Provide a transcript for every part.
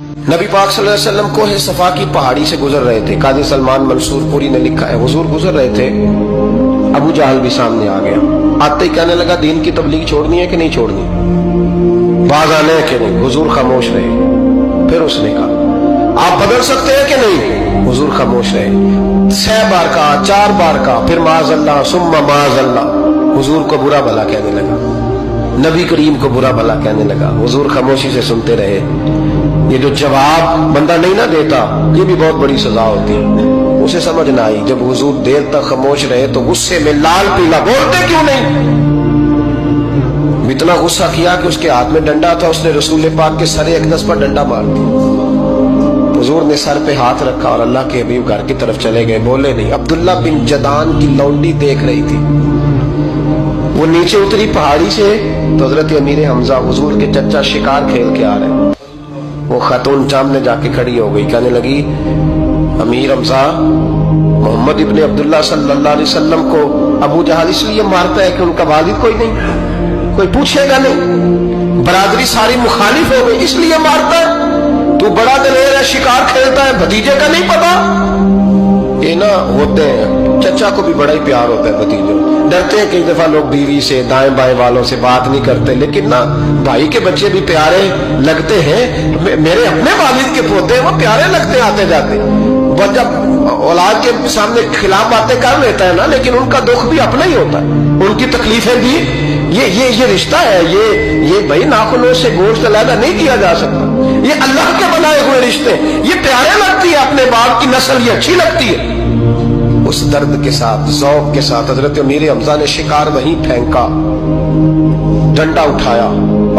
नबी पाक सल्लल्लाहु अलैहि वसल्लम कोहे सफा की पहाड़ी से गुजर रहे थे। काजी सलमान मंसूर पुरी ने लिखा है, हुजूर गुजर रहे थे, अबू जहल भी सामने आ गया। आते ही कहने लगा, दीन की तबलीग छोड़नी है कि नहीं छोड़नी, बाज आने है कि नहीं। हुजूर खामोश रहे। फिर उसने कहा, आप बदल सकते हैं कि नहीं। हुजूर खामोश रहे। 6 बार कहा, 4 बार कहा, फिर माज़अल्लाह सुम्मा माज़अल्लाह। हुजूर को बुरा भला कहने लगा, नबी करीम को बुरा भला कहने लगा। हुजूर खामोशी से सुनते रहे। ये जो जवाब बंदा नहीं ना देता, ये भी बहुत बड़ी सजा होती है। उसे समझ ना आई, जब हुजूर देर तक खामोश रहे तो गुस्से में लाल पीला, बोलते क्यों नहीं। इतना गुस्सा किया कि उसके हाथ में डंडा था, उसने रसूल पाक के सरे अक़दस पर डंडा मार दिया। हुजूर ने सर पे हाथ रखा और अल्लाह के हबीब घर की तरफ चले गए, बोले नहीं। अब्दुल्ला बिन जदान की लौंडी देख रही थी, वो नीचे उतरी पहाड़ी से तो हजरत अमीर हमजा हुजूर के चचा शिकार खेल के आ रहे। वो खातून सामने जाके खड़ी हो गई, कहने लगी, अमीर हमजा, मोहम्मद इब्ने अब्दुल्ला सल्लल्लाहु अलैहि वसल्लम को अबू जहल इसलिए मारता है कि उनका वालिद कोई नहीं, कोई पूछेगा नहीं, बरादरी सारी मुखालिफ हो गई इसलिए मारता है। तू बड़ा दलेर है, शिकार खेलता है, भतीजे का नहीं पता। ये ना होते हैं, चचा को भी बड़ा ही प्यार होता है भतीजों। डरते हैं कई दफा लोग बीवी से, दाएं बाएं वालों से बात नहीं करते, लेकिन ना भाई के बच्चे भी प्यारे लगते हैं। मेरे अपने वालिद के पोते वो प्यारे लगते आते जाते। वो जब औलाद के सामने खिलाफ बातें कर लेता है ना, लेकिन उनका दुख भी अपना ही होता है, उनकी तकलीफें भी। ये रिश्ता है, ये भाई नाखूनों से गोश्त अलग नहीं किया जा सकता। ये अल्लाह के बनाए हुए रिश्ते, ये प्यारे लगती है, अपने बाप की नस्ल ये अच्छी लगती है। उस दर्द के साथ, ज़ौक़ के साथ हजरत अमीर हमजा ने शिकार वहीं फेंका, डंडा उठाया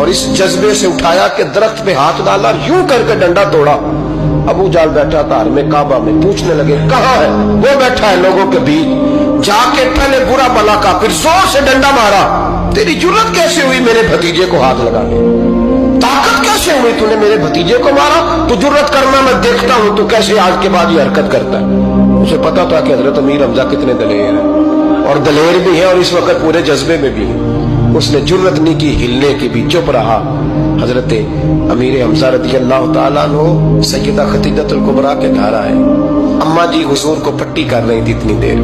और इस जज्बे से उठाया कि दरख्त पे हाथ डाला, यूं करके डंडा तोड़ा। अबू जहल बैठा था में काबा में, पूछने लगे कहाँ है। वो बैठा है लोगों के बीच। जाके पहले बुरा भला का, फिर जोर से डंडा मारा। तेरी जुर्रत कैसे हुई मेरे भतीजे को हाथ लगाने, ताकत कैसे हुई तूने मेरे भतीजे को मारा। तू जुर्रत करना मैं देखता हूं, तू कैसे आज के बाद ये हरकत करता है। उसे पता था कि हजरत अमीर हमजा कितने दलेर हैं, और दलेर भी है और इस वक्त पूरे जज्बे में भी है। उसने जुर्रत नहीं की हिलने की भी, चुप रहा। हजरत अमीर हमजा रज़ी अल्लाह ताला अन्हु सैयदा खदीजतुल कुबरा के घर आए। अम्मा जी हुजूर को पट्टी कर रही थी इतनी देर।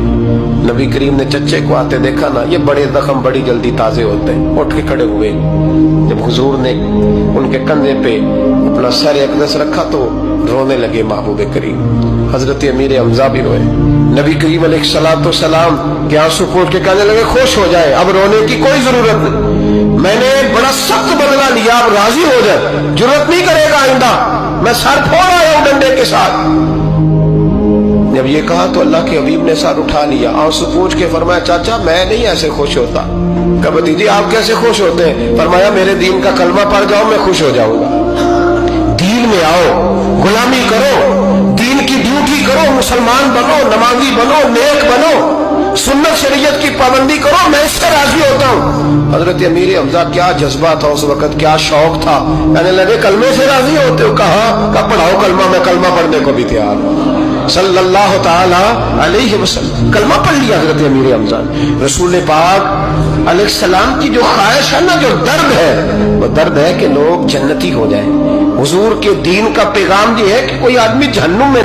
नबी करीम ने चच्चे को आते देखा ना, ये बड़े जख्म बड़ी जल्दी ताजे होते हैं। उठ के खड़े हुए। जब हुजूर ने उनके कंधे पे अपना सर अक़दस रखा तो रोने लगे महबूब करीम। हजरत अमीर हमजा भी रोए। नबी करीम अलैहिस्सलाम के आंसू पोंछ के कहने लगे, खुश हो जाए, अब रोने की कोई जरूरत नहीं, मैंने बड़ा सख्त बदला लिया, अब राजी हो जाए, जरूरत नहीं करेगा आइंदा, मैं सर फोड़ आया हूं डंडे के साथ। जब ये कहा तो अल्लाह के हबीब ने सर उठा लिया, आंसू पोंछ के फरमाया, चाचा मैं नहीं ऐसे खुश होता। कहा भतीजी आप कैसे खुश होते हैं। फरमाया, मेरे दीन का कलमा पढ़ जाओ मैं खुश हो जाऊंगा। दीन में आओ, गुलामी करो, दीन की ड्यूटी करो, मुसलमान बनो, नमाजी बनो, नेक बनो, सुन्नत शरीयत की पाबंदी करो, मैं इससे राजी होता हूँ। हजरत अमीर हमजा क्या जज्बा था उस वक्त, क्या शौक था। कहने लगे, कलमे से राजी होते हो। कहा पढ़ाओ कलमा, मैं कलमा पढ़ने को भी तैयार हूँ। सल्लल्लाहु ताला अलैहि वसल्लम कलमा पढ़ लिया हजरत अमीर हमजा। रसूल पाक अलैहिस्सलाम की जो ख्वाहिश है ना, जो दर्द है, वो दर्द है कि लोग जन्नती हो जाए। हुजूर के दीन का पैगाम ये है कि कोई आदमी जहन्नुम में